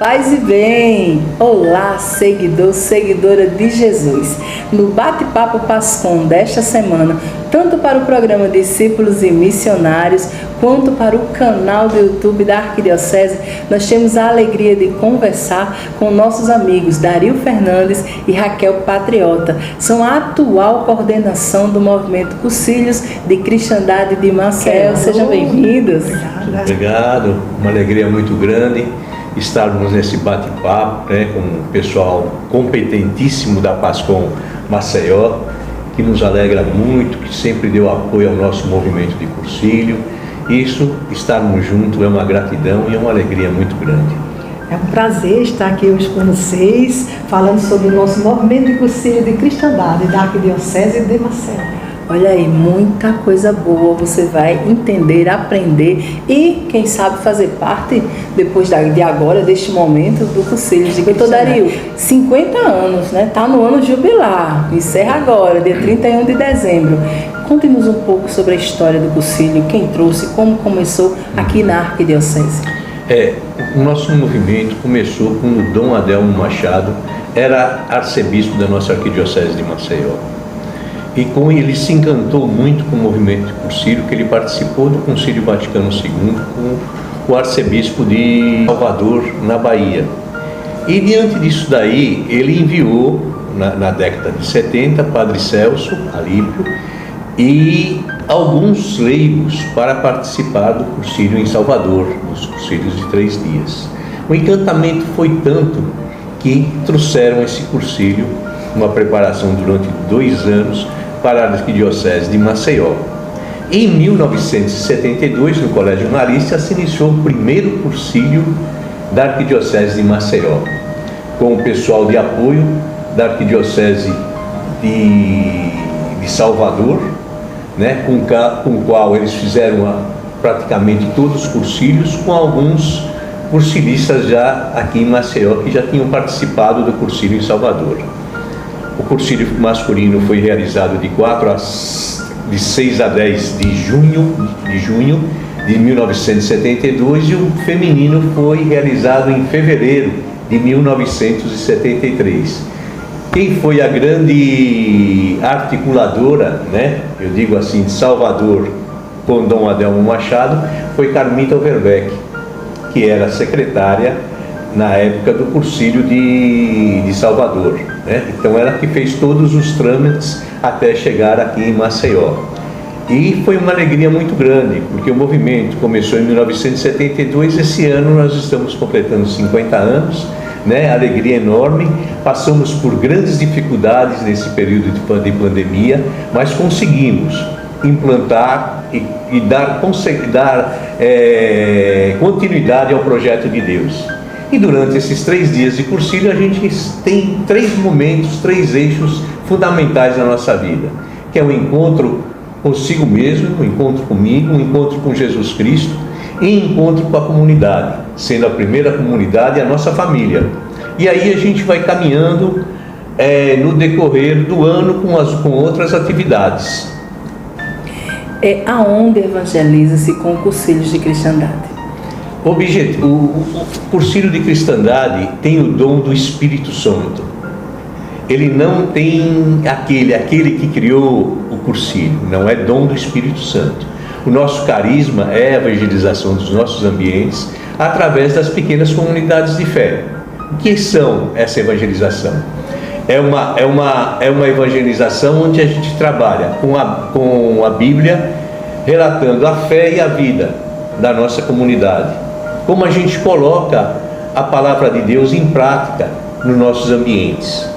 Paz e bem! Olá, seguidor, seguidora de Jesus! No Bate-Papo Pascom desta semana, tanto para o programa Discípulos e Missionários, quanto para o canal do YouTube da Arquidiocese, nós temos a alegria de conversar com nossos amigos Dario Fernandes e Raquel Patriota. São a atual coordenação do movimento Cursilhos de Cristandade de Maceió. Sejam bem-vindos! Obrigado, uma alegria muito grande estarmos nesse bate-papo, com um pessoal competentíssimo da Pascom Maceió, que nos alegra muito, que sempre deu apoio ao nosso movimento de cursilho. Isso, estarmos juntos, é uma gratidão e é uma alegria muito grande. É um prazer estar aqui hoje com vocês, falando sobre o nosso movimento de cursilho de cristandade da Arquidiocese de Maceió. Olha aí, muita coisa boa você vai entender, aprender e, quem sabe, fazer parte, depois de agora, deste momento, do Cursilhos de Cristandade. Dario, 50 anos, né? Está no ano jubilar, encerra agora, dia 31 de dezembro. Conte-nos um pouco sobre a história do Cursilho, quem trouxe, como começou aqui na Arquidiocese. O nosso movimento começou quando Dom Adelmo Machado era arcebispo da nossa Arquidiocese de Maceió. E com ele se encantou muito com o movimento de cursilho, que ele participou do Concílio Vaticano II com o arcebispo de Salvador, na Bahia. E diante disso daí, ele enviou, na década de 70, Padre Celso Alípio e alguns leigos para participar do cursilho em Salvador, dos cursilhos de 3 dias. O encantamento foi tanto que trouxeram esse cursilho, uma preparação durante 2 anos, para a Arquidiocese de Maceió. Em 1972, no Colégio Marista, se iniciou o primeiro cursilho da Arquidiocese de Maceió, com o pessoal de apoio da Arquidiocese de Salvador, com o qual eles fizeram praticamente todos os cursilhos, com alguns cursilistas já aqui em Maceió, que já tinham participado do cursilho em Salvador. O cursilho masculino foi realizado de 6 a 10 de junho de 1972 e o feminino foi realizado em fevereiro de 1973. Quem foi a grande articuladora, eu digo assim, de Salvador com Dom Adelmo Machado, foi Carmita Overbeck, que era secretária na época do cursilho de Salvador, Então ela que fez todos os trâmites até chegar aqui em Maceió. E foi uma alegria muito grande, porque o movimento começou em 1972, esse ano nós estamos completando 50 anos, Alegria enorme, passamos por grandes dificuldades nesse período de pandemia, mas conseguimos implantar e dar continuidade ao projeto de Deus. E durante esses 3 dias de cursilho a gente tem 3 momentos, 3 eixos fundamentais na nossa vida, que é o encontro consigo mesmo, o encontro comigo, o encontro com Jesus Cristo e o encontro com a comunidade, sendo a primeira comunidade a nossa família. E aí a gente vai caminhando no decorrer do ano com outras atividades. Aonde evangeliza-se com Cursilhos de Cristandade? O cursilho de cristandade tem o dom do Espírito Santo. Ele não tem aquele que criou o cursilho, não é dom do Espírito Santo. O nosso carisma é a evangelização dos nossos ambientes através das pequenas comunidades de fé. O que são essa evangelização? É uma evangelização onde a gente trabalha com a Bíblia, relatando a fé e a vida da nossa comunidade. Como a gente coloca a palavra de Deus em prática nos nossos ambientes.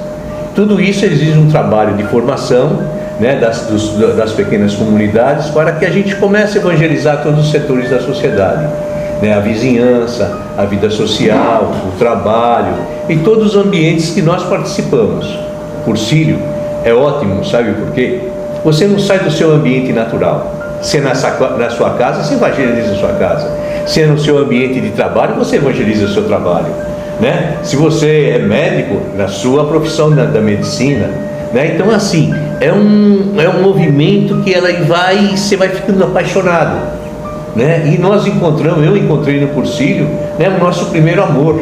Tudo isso exige um trabalho de formação, das pequenas comunidades, para que a gente comece a evangelizar todos os setores da sociedade, a vizinhança, a vida social, o trabalho e todos os ambientes que nós participamos. O cursilho é ótimo, sabe por quê? Você não sai do seu ambiente natural. Se é na sua casa, você evangeliza a sua casa. Se é no seu ambiente de trabalho, você evangeliza o seu trabalho, Se você é médico, na sua profissão da medicina, Então assim, é um movimento que você vai ficando apaixonado, E eu encontrei no cursilho, o nosso primeiro amor,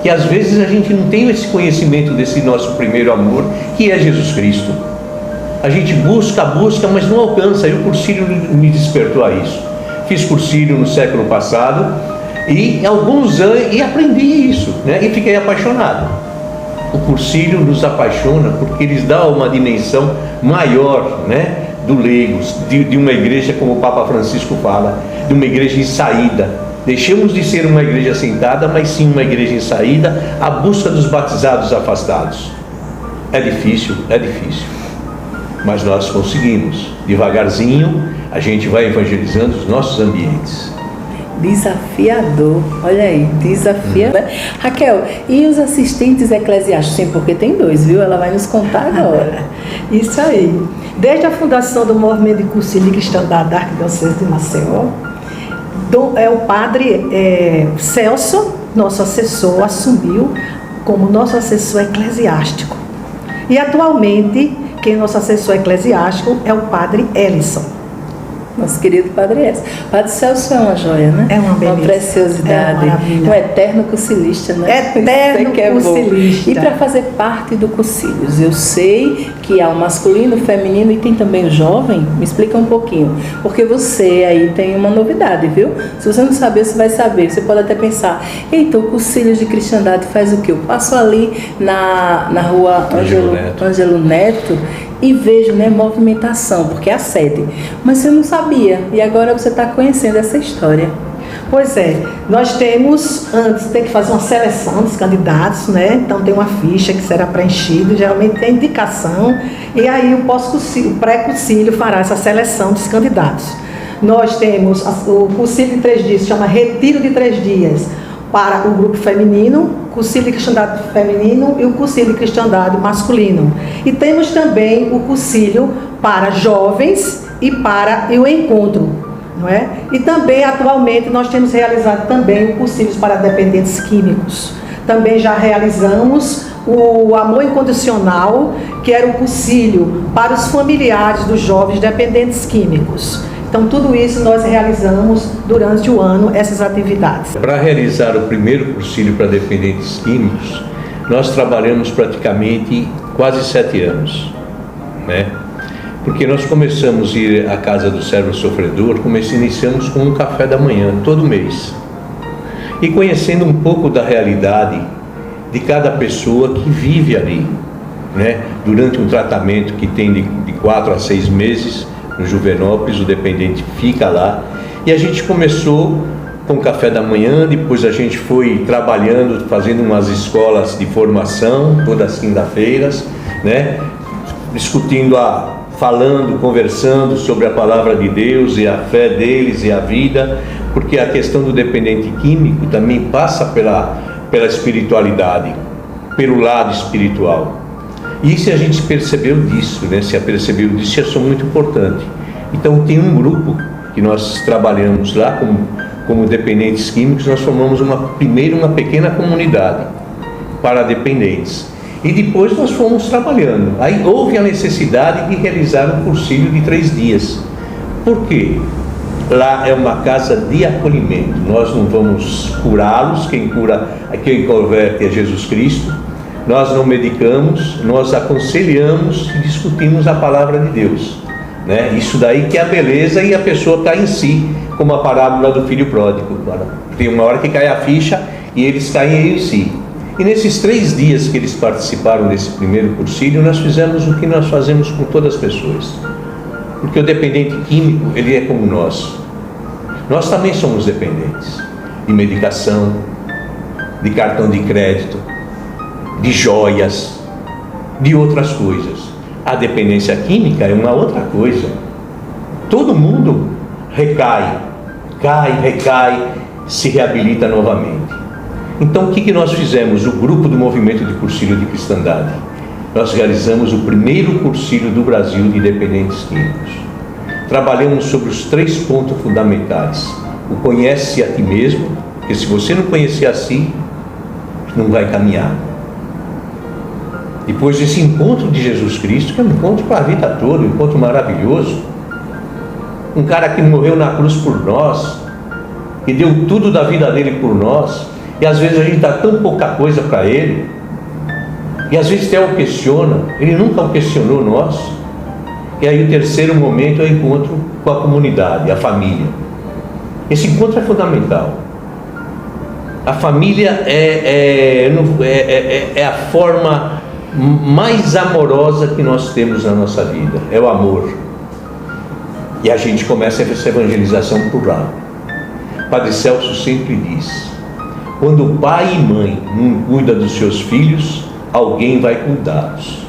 que às vezes a gente não tem esse conhecimento desse nosso primeiro amor, que é Jesus Cristo. A gente busca, mas não alcança. E o Cursilho me despertou a isso. Fiz Cursilho no século passado e alguns anos e aprendi isso, né? E fiquei apaixonado. O Cursilho nos apaixona porque eles dão uma dimensão maior, né, do leigos, de uma igreja, como o Papa Francisco fala, de uma igreja em saída. Deixamos de ser uma igreja sentada, mas sim uma igreja em saída, à busca dos batizados afastados. É difícil, mas nós conseguimos. Devagarzinho, a gente vai evangelizando os nossos ambientes. Desafiador, olha aí, desafiador. Raquel, e os assistentes eclesiásticos? Sim, porque tem 2, viu? Ela vai nos contar agora. Isso aí. Desde a fundação do Movimento de Cursilho de Cristandade da Arquidiocese de Maceió, o padre Celso, nosso assessor, assumiu como nosso assessor eclesiástico. E atualmente, quem é nosso assessor eclesiástico é o padre Ellison. Nosso querido Padre Celso. Padre Celso é uma joia, né? É uma beleza. Uma preciosidade. Um eterno cursilista, né? Eterno cursilista. E para fazer parte do Cursilhos, eu sei que há o masculino, o feminino e tem também o jovem. Me explica um pouquinho. Porque você aí tem uma novidade, viu? Se você não saber, você vai saber. Você pode até pensar, eita, o Cursilhos de Cristandade faz o quê? Eu passo ali na rua Ângelo Neto e vejo, né, movimentação, porque é a sede. Mas você não sabia, e agora você está conhecendo essa história. Pois é, nós temos, antes tem que fazer uma seleção dos candidatos, né? Então tem uma ficha que será preenchida, geralmente tem indicação, e aí o pré-cursilho fará essa seleção dos candidatos. Nós temos o cursilho de 3 dias, chama Retiro de 3 dias, para o grupo feminino, cursilho de cristandade feminino e o cursilho de cristandade masculino. E temos também o cursilho para jovens e para o encontro, não é? E também, atualmente, nós temos realizado também o cursilho para dependentes químicos. Também já realizamos o Amor Incondicional, que era o cursilho para os familiares dos jovens dependentes químicos. Então, tudo isso nós realizamos durante o ano, essas atividades. Para realizar o primeiro cursilho para dependentes químicos, nós trabalhamos praticamente quase 7 anos, né? Porque nós começamos a ir à casa do servo sofredor, iniciamos com um café da manhã, todo mês. E conhecendo um pouco da realidade de cada pessoa que vive ali, né? Durante um tratamento que tem de 4 a 6 meses, no Juvenópolis, o dependente fica lá, e a gente começou com café da manhã, depois a gente foi trabalhando, fazendo umas escolas de formação, todas as quinta-feiras, né? Discutindo, falando, conversando sobre a palavra de Deus e a fé deles e a vida, porque a questão do dependente químico também passa pela espiritualidade, pelo lado espiritual. E se a gente percebeu disso, né? Se percebeu disso, isso é muito importante. Então tem um grupo que nós trabalhamos lá como dependentes químicos, nós formamos primeiro uma pequena comunidade para dependentes. E depois nós fomos trabalhando. Aí houve a necessidade de realizar um cursilho de 3 dias. Por quê? Lá é uma casa de acolhimento. Nós não vamos curá-los, quem converte é Jesus Cristo. Nós não medicamos, nós aconselhamos e discutimos a palavra de Deus, né? Isso daí que é a beleza, e a pessoa está em si, como a parábola do filho pródigo. Tem uma hora que cai a ficha e eles caem em si. E nesses 3 dias que eles participaram desse primeiro cursilho, nós fizemos o que nós fazemos com todas as pessoas. Porque o dependente químico, ele é como nós. Nós também somos dependentes de medicação, de cartão de crédito, de joias, de outras coisas. A dependência química é uma outra coisa. Todo mundo recai, se reabilita novamente. Então o que nós fizemos? O grupo do Movimento de Cursilho de Cristandade. Nós realizamos o primeiro cursilho do Brasil de dependentes químicos. Trabalhamos sobre os 3 pontos fundamentais. O conhece a ti mesmo, porque se você não conhecer a si, não vai caminhar. Depois desse encontro de Jesus Cristo, que é um encontro para a vida toda, um encontro maravilhoso. Um cara que morreu na cruz por nós, que deu tudo da vida dele por nós, E às vezes a gente dá tão pouca coisa para ele, e às vezes até o questiona, ele nunca o questionou nós. E aí o terceiro momento é o encontro com a comunidade, a família. Esse encontro é fundamental. A família é a forma mais amorosa que nós temos na nossa vida, é o amor. E a gente começa essa evangelização por lá. Padre Celso sempre diz: quando pai e mãe não cuidam dos seus filhos, alguém vai cuidá-los.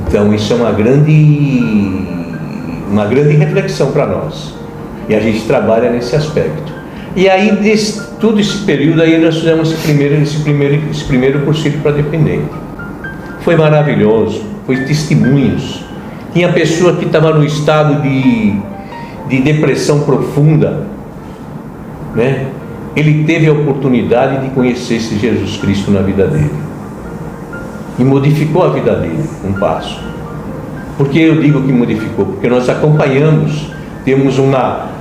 Então isso é uma grande reflexão para nós. E a gente trabalha nesse aspecto. E aí, todo esse período aí, nós fizemos esse primeiro cursilho para dependente. Foi maravilhoso, foi testemunhos. Tinha pessoa que estava no estado de depressão profunda, né? Ele teve a oportunidade de conhecer esse Jesus Cristo na vida dele. E modificou a vida dele, um passo. Por que eu digo que modificou? Porque nós acompanhamos, temos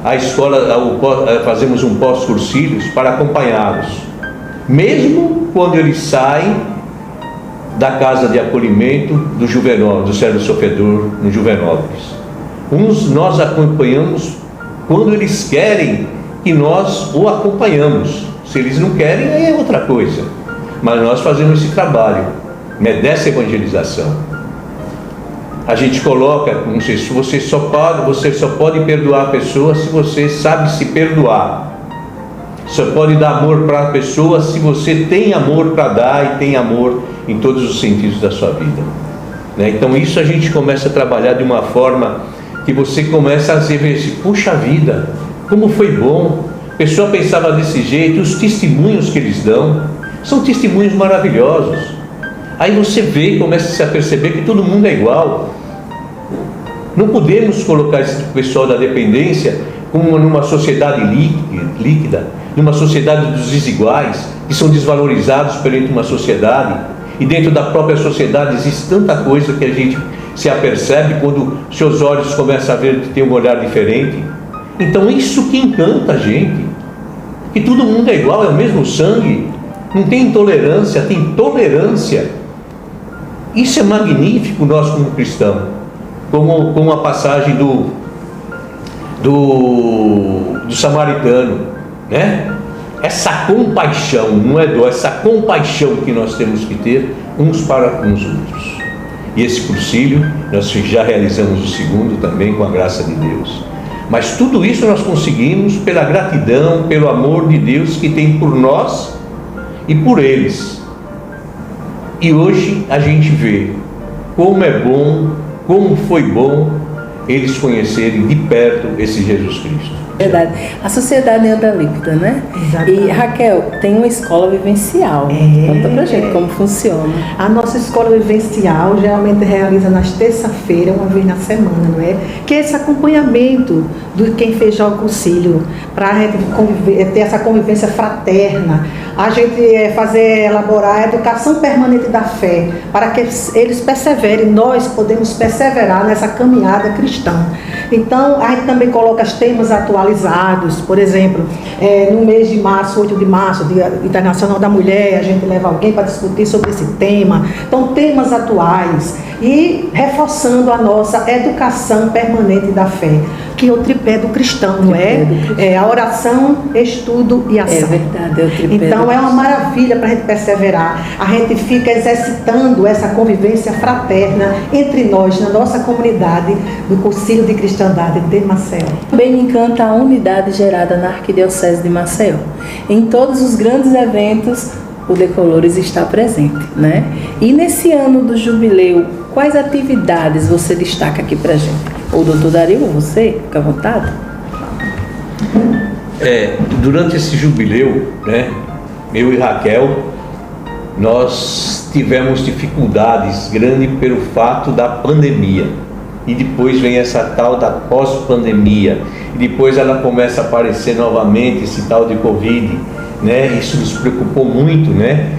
a escola, fazemos um pós-cursilhos para acompanhá-los. Mesmo quando eles saem da casa de acolhimento do Sérgio Sofredor, no Juvenópolis. Uns nós acompanhamos quando eles querem que nós o acompanhamos. Se eles não querem, aí é outra coisa. Mas nós fazemos esse trabalho, né, dessa evangelização. A gente coloca, como se você só pode perdoar a pessoa se você sabe se perdoar. Só pode dar amor para a pessoa se você tem amor para dar e tem amor em todos os sentidos da sua vida, né? Então isso a gente começa a trabalhar de uma forma que você começa a ver, puxa vida, como foi bom. A pessoa pensava desse jeito, os testemunhos que eles dão são testemunhos maravilhosos. Aí você vê e começa a perceber que todo mundo é igual. Não podemos colocar esse pessoal da dependência como numa sociedade líquida, numa sociedade dos desiguais, que são desvalorizados perante uma sociedade. E dentro da própria sociedade existe tanta coisa que a gente se apercebe quando seus olhos começam a ver que tem um olhar diferente. Então isso que encanta a gente, que todo mundo é igual, é o mesmo sangue, não tem intolerância, tem tolerância. Isso é magnífico nós como cristãos, como a passagem do samaritano, né? Essa compaixão, não é dor, essa compaixão que nós temos que ter uns para com os outros. E esse cursilho, nós já realizamos o segundo também, com a graça de Deus. Mas tudo isso nós conseguimos pela gratidão, pelo amor de Deus que tem por nós e por eles. E hoje a gente vê como é bom, como foi bom eles conhecerem de perto esse Jesus Cristo. Verdade. A sociedade anda líquida, né? Exatamente. E Raquel, tem uma escola vivencial. Conta pra gente como funciona. A nossa escola vivencial geralmente realiza nas terça-feiras, uma vez na semana, não é? Que é esse acompanhamento de quem fez já o concílio, para a gente ter essa convivência fraterna, a gente elaborar a educação permanente da fé, para que eles perseverem, nós podemos perseverar nessa caminhada cristã. Então, a gente também coloca os temas atualizados, por exemplo, no mês de março, 8 de março, Dia Internacional da Mulher, a gente leva alguém para discutir sobre esse tema. Então, temas atuais e reforçando a nossa educação permanente da fé, que é o tripé do cristão, não é? É a oração, estudo e ação. É verdade, é o tripé. Então, é uma maravilha para a gente perseverar. A gente fica exercitando essa convivência fraterna entre nós, na nossa comunidade do Concílio de Cristandade de Maceió. Também me encanta a unidade gerada na Arquidiocese de Maceió. Em todos os grandes eventos, o Decolores está presente, né? E nesse ano do jubileu, quais atividades você destaca aqui pra gente? Ou doutor Dario, você, fica à vontade. Durante esse jubileu, né, eu e Raquel, nós tivemos dificuldades grandes pelo fato da pandemia. E depois vem essa tal da pós-pandemia. E depois ela começa a aparecer novamente, esse tal de Covid, né? Isso nos preocupou muito, né?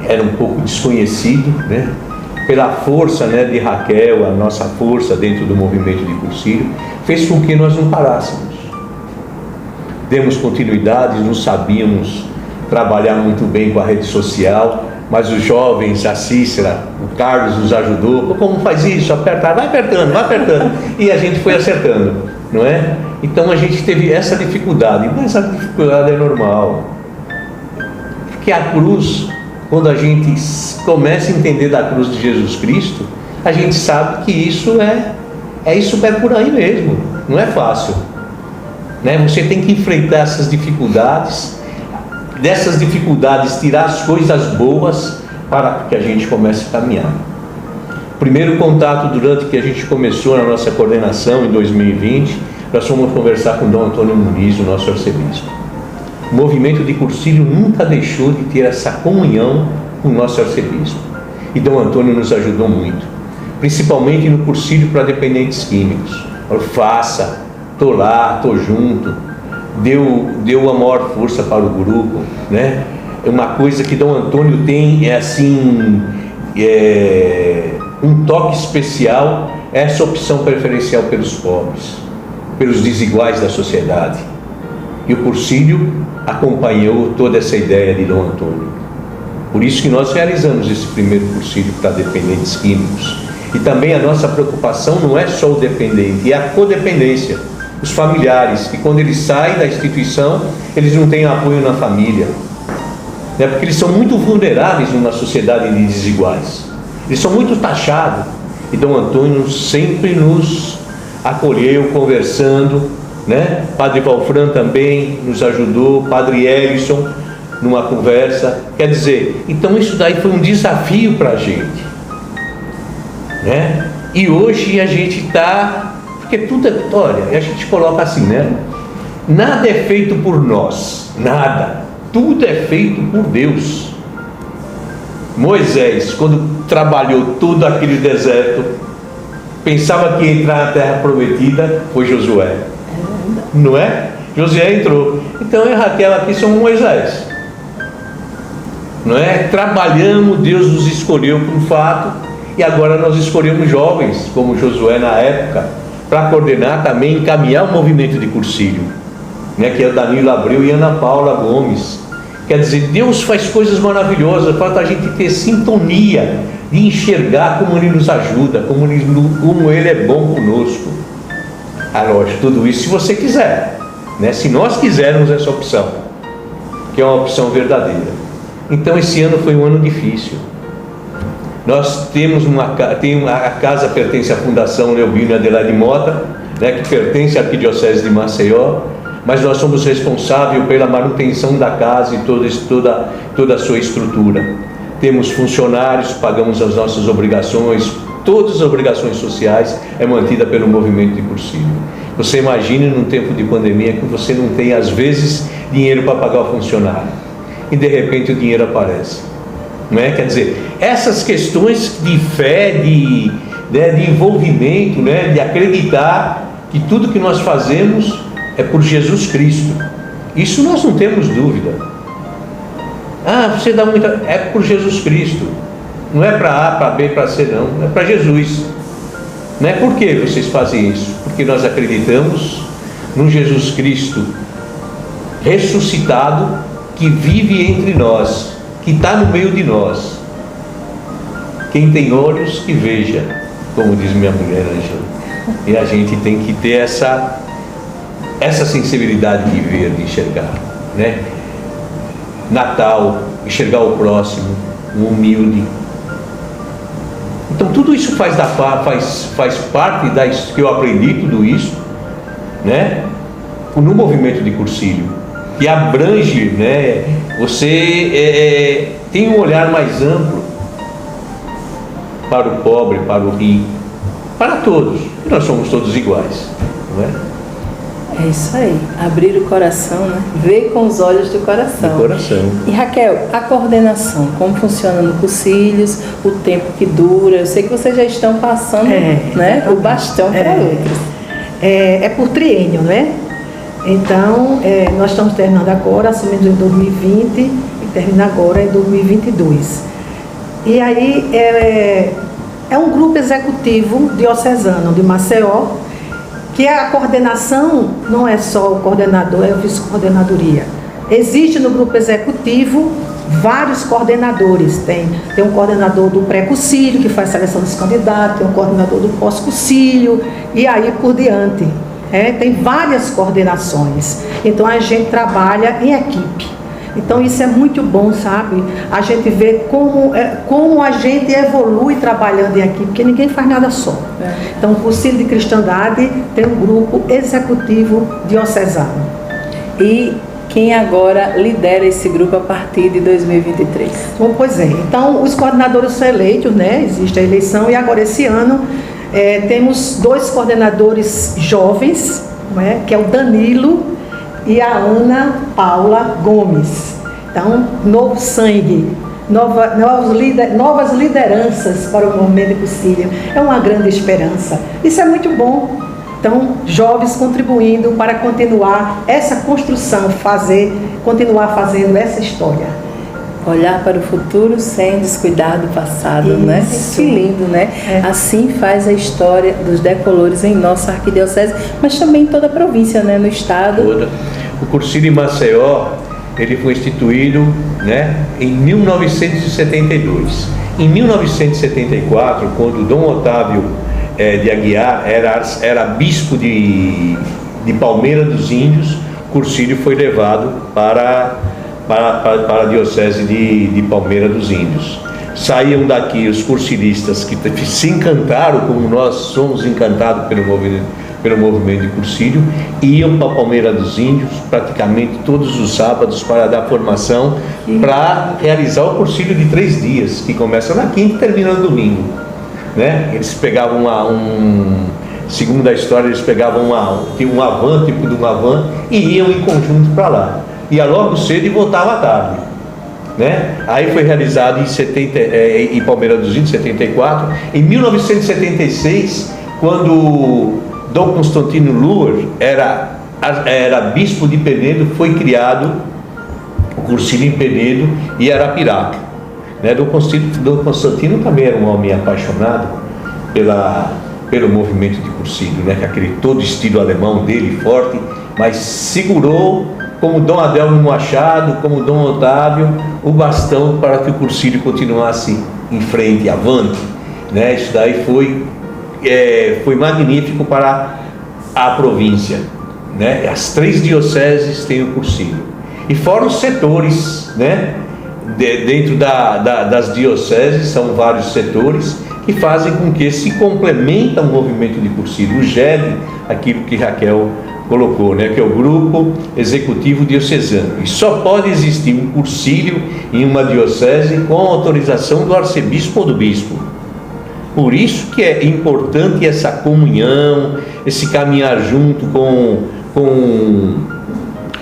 Era um pouco desconhecido, né? Pela força, né, de Raquel, a nossa força dentro do movimento de cursilho, fez com que nós não parássemos. demos continuidade, não sabíamos trabalhar muito bem com a rede social, mas os jovens, a Cícera, o Carlos nos ajudou. Como faz isso? Apertar, vai apertando. E a gente foi acertando, não é? Então a gente teve essa dificuldade, mas a dificuldade é normal. Porque a cruz, quando a gente começa a entender da cruz de Jesus Cristo, a gente sabe que isso isso por aí mesmo, não é fácil, né? Você tem que enfrentar essas dificuldades, dessas dificuldades tirar as coisas boas para que a gente comece a caminhar. Primeiro contato durante que a gente começou na nossa coordenação em 2020, nós fomos conversar com Dom Antônio Muniz, o nosso arcebispo. O movimento de Cursilho nunca deixou de ter essa comunhão com o nosso arcebispo, e Dom Antônio nos ajudou muito, principalmente no Cursilho para dependentes químicos. Falou, faça, estou lá, estou junto, deu a maior força para o grupo, né? É uma coisa que Dom Antônio tem, um toque especial, essa opção preferencial pelos pobres, pelos desiguais da sociedade. E o Cursilho acompanhou toda essa ideia de Dom Antônio. Por isso que nós realizamos esse primeiro Cursilho para dependentes químicos. E também a nossa preocupação não é só o dependente, é a codependência. Os familiares, que quando eles saem da instituição, eles não têm apoio na família, né? Porque eles são muito vulneráveis numa sociedade de desiguais. Eles são muito taxados. E Dom Antônio sempre nos acolheu, conversando, né? Padre Valfran também nos ajudou, Padre Ellison, numa conversa. Quer dizer, então isso daí foi um desafio para a gente, né? E hoje a gente está, porque tudo é, olha, a gente coloca assim, né? Nada é feito por nós, nada, tudo é feito por Deus. Moisés, quando trabalhou todo aquele deserto, pensava que ia entrar na terra prometida, foi Josué, não é? Josué entrou. Então eu e Raquel aqui somos Moisés, não é? Trabalhamos, Deus nos escolheu por fato, e agora nós escolhemos jovens, como Josué na época, para coordenar também, encaminhar o movimento de Cursilho, né? Que é o Danilo Abreu e Ana Paula Gomes. Quer dizer, Deus faz coisas maravilhosas, falta a gente ter sintonia de enxergar como Ele nos ajuda, como Ele é bom conosco. Lógico, tudo isso se você quiser, né? Se nós quisermos essa opção, que é uma opção verdadeira. Então esse ano foi um ano difícil. Nós temos a casa pertence à Fundação Leobino e Adelaide Mota, né, que pertence à Arquidiocese de Maceió, mas nós somos responsáveis pela manutenção da casa e toda a sua estrutura. Temos funcionários, pagamos as nossas obrigações, todas as obrigações sociais é mantida pelo movimento de Cursilho. Você imagine num tempo de pandemia que você não tem às vezes dinheiro para pagar o funcionário e de repente o dinheiro aparece, não é? Quer dizer, essas questões de fé, de envolvimento, né, de acreditar que tudo que nós fazemos é por Jesus Cristo, isso nós não temos dúvida. Você dá muita... é por Jesus Cristo, não é para A, para B, para C, não, é para Jesus, não é? Por que vocês fazem isso? Porque nós acreditamos num Jesus Cristo ressuscitado, que vive entre nós, que está no meio de nós. Quem tem olhos que veja, como diz minha mulher Angela. E a gente tem que ter essa sensibilidade de ver, de enxergar, né? Natal, enxergar o próximo, o humilde. Então tudo isso faz parte que eu aprendi tudo isso, né? No movimento de Cursilho, que abrange, né? Você tem um olhar mais amplo para o pobre, para o rico, para todos. E nós somos todos iguais, não é? É isso aí, abrir o coração, né? Ver com os olhos do coração. Do coração. E Raquel, a coordenação, como funciona no Cursilhos, o tempo que dura? Eu sei que vocês já estão passando, né, o bastão para outros. É por triênio, né? Então, nós estamos terminando agora, assumindo em 2020 e termina agora em 2022. E aí é um grupo executivo diocesano de Maceió, que a coordenação não é só o coordenador, é a vice-coordenadoria. Existe no grupo executivo vários coordenadores. Tem um coordenador do pré-cursilho, que faz seleção dos candidatos, tem um coordenador do pós-cursilho, e aí por diante. Tem várias coordenações. Então a gente trabalha em equipe. Então isso é muito bom, sabe? A gente vê como a gente evolui trabalhando em equipe, porque ninguém faz nada só. Então o Cursilho de Cristandade tem um grupo executivo diocesano. E quem agora lidera esse grupo a partir de 2023? Bom, pois é. Então os coordenadores são eleitos, né? Existe a eleição, e agora esse ano temos 2 coordenadores jovens, né? Que é o Danilo e a Ana Paula Gomes. Então, novo sangue, novas lideranças para o movimento de Cursilho. É uma grande esperança. Isso é muito bom. Então, jovens contribuindo para continuar essa construção, continuar fazendo essa história. Olhar para o futuro sem descuidar do passado, Isso. né? Que lindo, né? Assim faz a história dos decolores em nossa arquidiocese, mas também em toda a província, né? No estado. O Cursilho em Maceió, ele foi instituído, né, em 1972. Em 1974, quando Dom Otávio de Aguiar era bispo de Palmeira dos Índios, o Cursilho foi levado para a diocese de Palmeira dos Índios. Saíam daqui os cursilistas que se encantaram, como nós somos encantados pelo movimento de Cursilho, iam para Palmeira dos Índios praticamente todos os sábados para dar formação, para realizar o Cursilho de 3 dias, que começa na quinta e termina no domingo, né? Eles pegavam segundo a história, eles pegavam um van, tipo de uma van, e iam em conjunto para lá. Ia logo cedo e voltava à tarde, né? Aí foi realizado em Palmeira dos Índios, 74. Em 1976, quando Dom Constantino Luer era bispo de Penedo, foi criado o Cursilho em Penedo e Arapiraca, né? Dom Constantino também era um homem apaixonado pelo movimento de Cursilho, né? Com aquele todo estilo alemão dele, forte, mas segurou, como Dom Adelmo Machado, como Dom Otávio, o bastão para que o Cursilho continuasse em frente, avante, né? Isso daí foi magnífico para a província, né? As 3 dioceses têm o Cursilho, e fora os setores, né? Dentro das dioceses são vários setores que fazem com que se complementa o movimento de Cursilho. O GED, aquilo que Raquel colocou, né? Que é o Grupo Executivo Diocesano, e só pode existir um Cursilho em uma diocese com a autorização do arcebispo ou do bispo. Por isso que é importante essa comunhão, esse caminhar junto com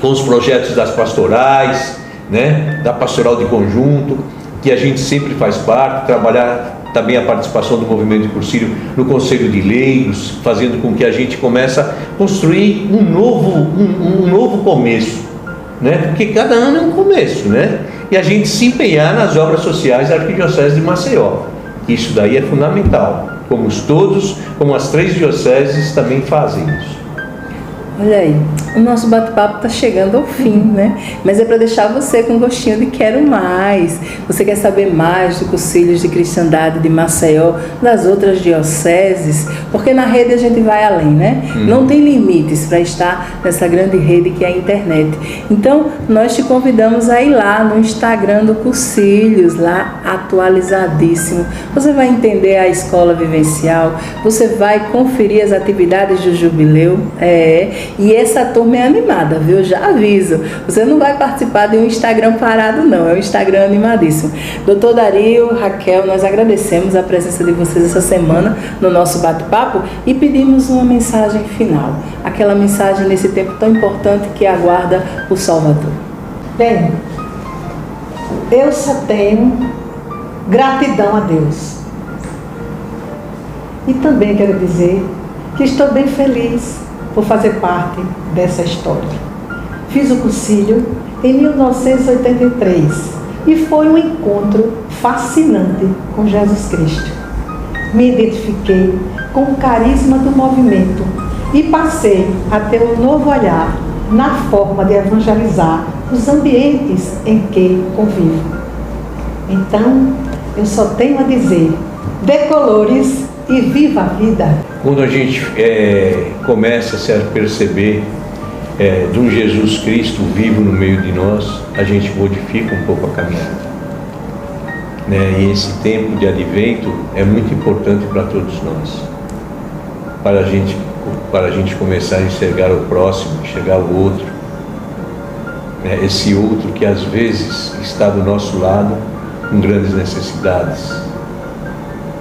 os projetos das pastorais, né? Da pastoral de conjunto, que a gente sempre faz parte, trabalhar também a participação do movimento de Cursilho no Conselho de Leigos, fazendo com que a gente comece a construir um novo começo, né? Porque cada ano é um começo, né? E a gente se empenhar nas obras sociais da Arquidiocese de Maceió. Isso daí é fundamental, como as 3 dioceses também fazem isso. Olha aí, o nosso bate-papo está chegando ao fim, né? Mas é para deixar você com gostinho de quero mais. Você quer saber mais do Cursilho de Cristandade de Maceió, das outras dioceses? Porque na rede a gente vai além, né? Não tem limites para estar nessa grande rede que é a internet. Então, nós te convidamos a ir lá no Instagram do Cursilhos, lá atualizadíssimo. Você vai entender a escola vivencial, você vai conferir as atividades do jubileu, e essa turma é animada, viu? Já aviso. Você não vai participar de um Instagram parado, não. É um Instagram animadíssimo. Doutor Dario, Raquel, nós agradecemos a presença de vocês essa semana no nosso bate-papo e pedimos uma mensagem final. Aquela mensagem nesse tempo tão importante que aguarda o Salvador. Bem, eu só tenho gratidão a Deus. E também quero dizer que estou bem feliz por fazer parte dessa história. Fiz o Cursilho em 1983 e foi um encontro fascinante com Jesus Cristo. Me identifiquei com o carisma do movimento e passei a ter um novo olhar na forma de evangelizar os ambientes em que convivo. Então, eu só tenho a dizer, dê colores e viva a vida. Quando a gente começa a se perceber de um Jesus Cristo vivo no meio de nós, a gente modifica um pouco a caminhada. E esse tempo de advento é muito importante para todos nós, para a gente começar a enxergar o próximo, enxergar o outro, esse outro que às vezes está do nosso lado com grandes necessidades,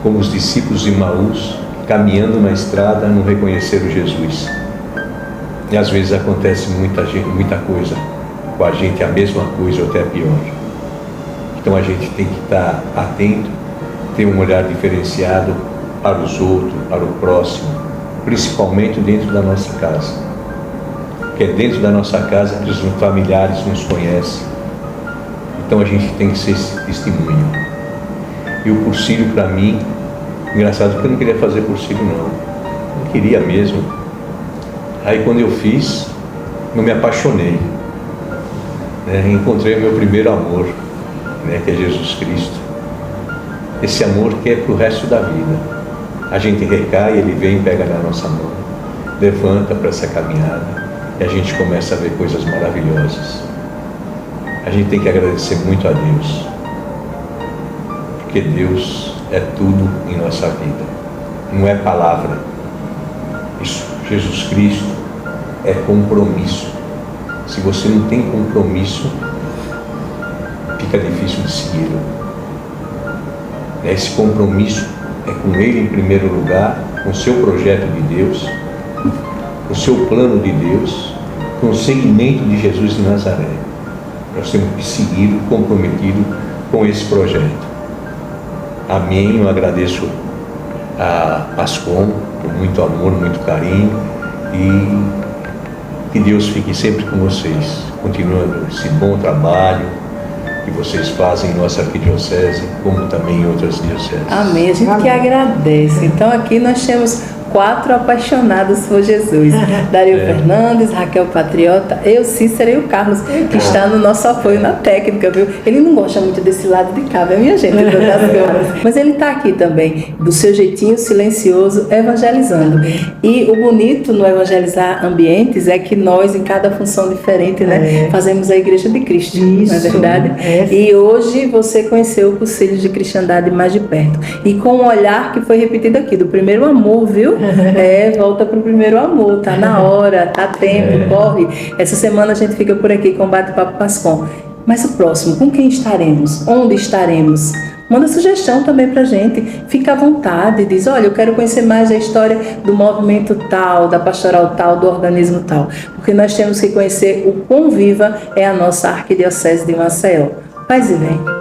como os discípulos de Emaús, caminhando na estrada, não reconheceram Jesus. E às vezes acontece muita coisa com a gente, a mesma coisa ou até pior. Então a gente tem que estar atento, ter um olhar diferenciado para os outros, para o próximo, principalmente dentro da nossa casa. Porque é dentro da nossa casa que os familiares nos conhecem. Então a gente tem que ser esse testemunho. E o cursilho para mim, engraçado porque eu não queria fazer cursilho não. Não queria mesmo. Aí quando eu fiz, eu me apaixonei. Encontrei o meu primeiro amor, que é Jesus Cristo. Esse amor que é para o resto da vida. A gente recai, ele vem e pega na nossa mão, levanta para essa caminhada e a gente começa a ver coisas maravilhosas. A gente tem que agradecer muito a Deus, porque Deus é tudo em nossa vida, não é palavra. Isso, Jesus Cristo é compromisso. Se você não tem compromisso, fica difícil de segui-lo. Esse compromisso é com Ele em primeiro lugar, com o seu projeto de Deus, com o seu plano de Deus, com o seguimento de Jesus de Nazaré. Nós temos que seguir comprometido com esse projeto. Amém. Eu agradeço a Pascom por muito amor, muito carinho, e que Deus fique sempre com vocês, continuando esse bom trabalho que vocês fazem em nossa arquidiocese, como também em outras dioceses. Amém. A gente que agradece. Então aqui nós temos 4 apaixonados por Jesus. Dario Fernandes, Raquel Patriota, eu, Cícera e o Carlos, que está no nosso apoio na técnica, viu? Ele não gosta muito desse lado de cá, minha gente, das câmeras. Mas ele está aqui também, do seu jeitinho silencioso, evangelizando. E o bonito no evangelizar ambientes é que nós, em cada função diferente, fazemos a Igreja de Cristo, isso, não é verdade? E hoje você conheceu o Conselho de Cristandade mais de perto. E com um olhar que foi repetido aqui, do primeiro amor, viu? Volta pro primeiro amor, tá na hora, tá tempo, corre. Essa semana a gente fica por aqui com o Bate-Papo Pascom. Mas o próximo, com quem estaremos? Onde estaremos? Manda sugestão também pra gente, fica à vontade, diz, olha, eu quero conhecer mais a história do movimento tal, da pastoral tal, do organismo tal, porque nós temos que conhecer o quão viva é a nossa arquidiocese de Maceió. Paz e bem.